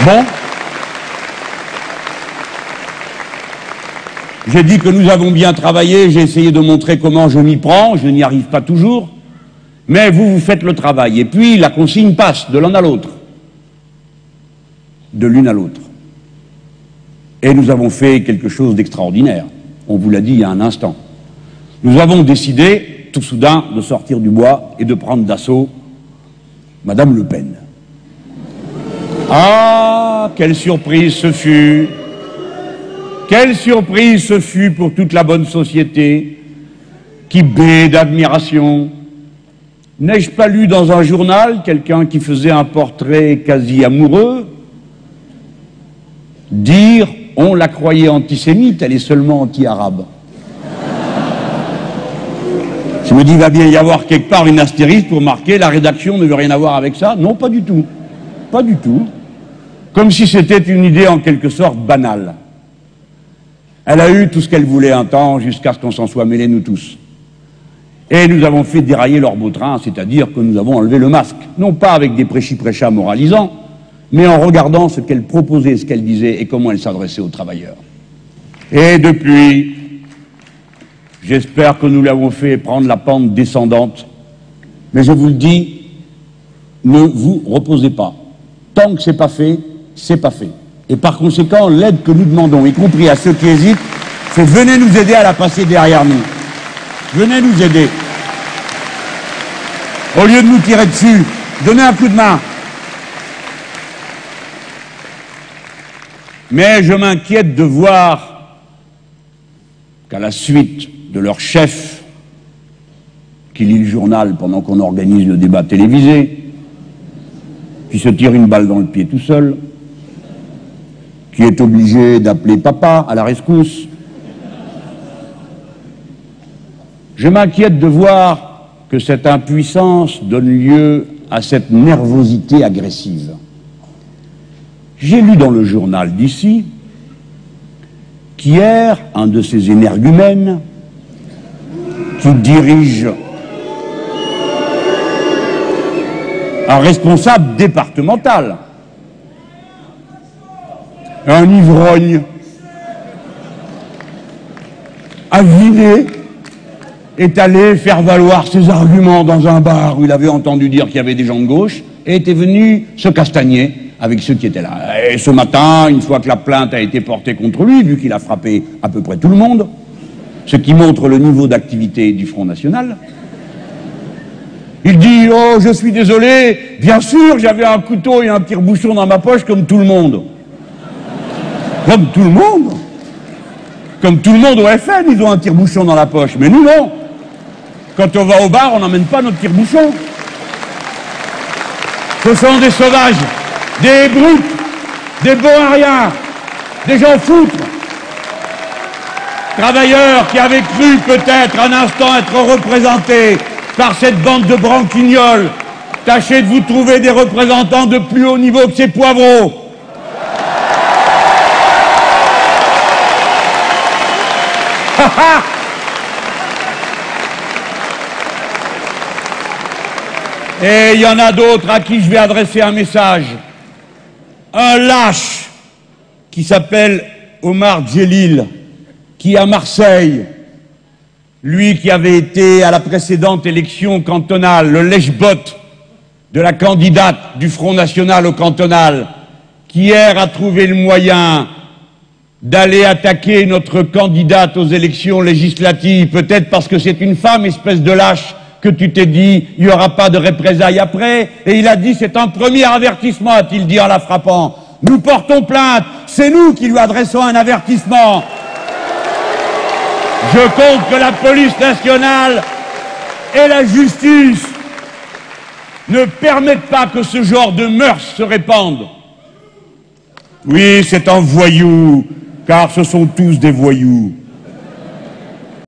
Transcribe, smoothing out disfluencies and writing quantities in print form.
Bon. J'ai dit que nous avons bien travaillé, j'ai essayé de montrer comment je m'y prends, je n'y arrive pas toujours, mais vous faites le travail. Et puis la consigne passe de l'un à l'autre, de l'une à l'autre. Et nous avons fait quelque chose d'extraordinaire, on vous l'a dit il y a un instant. Nous avons décidé, tout soudain, de sortir du bois et de prendre d'assaut Madame Le Pen. Ah, quelle surprise ce fut! Quelle surprise ce fut pour toute la bonne société, qui bêt d'admiration. N'ai-je pas lu dans un journal quelqu'un qui faisait un portrait quasi amoureux dire « on la croyait antisémite, elle est seulement anti-arabe ». Je me dis, il va bien y avoir quelque part une astérisque pour marquer « la rédaction ne veut rien avoir avec ça ». Non, pas du tout. Pas du tout. Comme si c'était une idée en quelque sorte banale. Elle a eu tout ce qu'elle voulait un temps, jusqu'à ce qu'on s'en soit mêlés, nous tous. Et nous avons fait dérailler leur beau train, c'est-à-dire que nous avons enlevé le masque. Non pas avec des prêchis-prêchats moralisants, mais en regardant ce qu'elle proposait, ce qu'elle disait et comment elle s'adressait aux travailleurs. Et depuis, j'espère que nous l'avons fait prendre la pente descendante. Mais je vous le dis, ne vous reposez pas. Tant que c'est pas fait, c'est pas fait. Et par conséquent, l'aide que nous demandons, y compris à ceux qui hésitent, c'est venez nous aider à la passer derrière nous. Venez nous aider. Au lieu de nous tirer dessus, donnez un coup de main. Mais je m'inquiète de voir qu'à la suite de leur chef, qui lit le journal pendant qu'on organise le débat télévisé, qui se tire une balle dans le pied tout seul, qui est obligé d'appeler papa à la rescousse. Je m'inquiète de voir que cette impuissance donne lieu à cette nervosité agressive. J'ai lu dans le journal d'ici qu'hier, un de ces énergumènes qui dirige un responsable départemental, un ivrogne aviné, est allé faire valoir ses arguments dans un bar où il avait entendu dire qu'il y avait des gens de gauche et était venu se castagner avec ceux qui étaient là. Et ce matin, une fois que la plainte a été portée contre lui, vu qu'il a frappé à peu près tout le monde, ce qui montre le niveau d'activité du Front National, il dit « Oh, je suis désolé, bien sûr, j'avais un couteau et un tire-bouchon dans ma poche comme tout le monde. » Comme tout le monde. Comme tout le monde au FN, ils ont un tire-bouchon dans la poche. Mais nous, non. Quand on va au bar, on n'emmène pas notre tire-bouchon. Ce sont des sauvages, des brutes, des bons à rien, des gens foutres. Travailleurs qui avaient cru peut-être un instant être représentés par cette bande de branquignols. Tâchez de vous trouver des représentants de plus haut niveau que ces poivreaux. Et il y en a d'autres à qui je vais adresser un message. Un lâche qui s'appelle Omar Djelil, qui à Marseille, lui qui avait été à la précédente élection cantonale, le lèche-botte de la candidate du Front National au cantonal, qui hier a trouvé le moyen d'aller attaquer notre candidate aux élections législatives, peut-être parce que c'est une femme, espèce de lâche, que tu t'es dit, il n'y aura pas de représailles après, et il a dit, c'est un premier avertissement, a-t-il dit en la frappant. Nous portons plainte, c'est nous qui lui adressons un avertissement. Je compte que la police nationale et la justice ne permettent pas que ce genre de mœurs se répandent. Oui, c'est un voyou, car ce sont tous des voyous.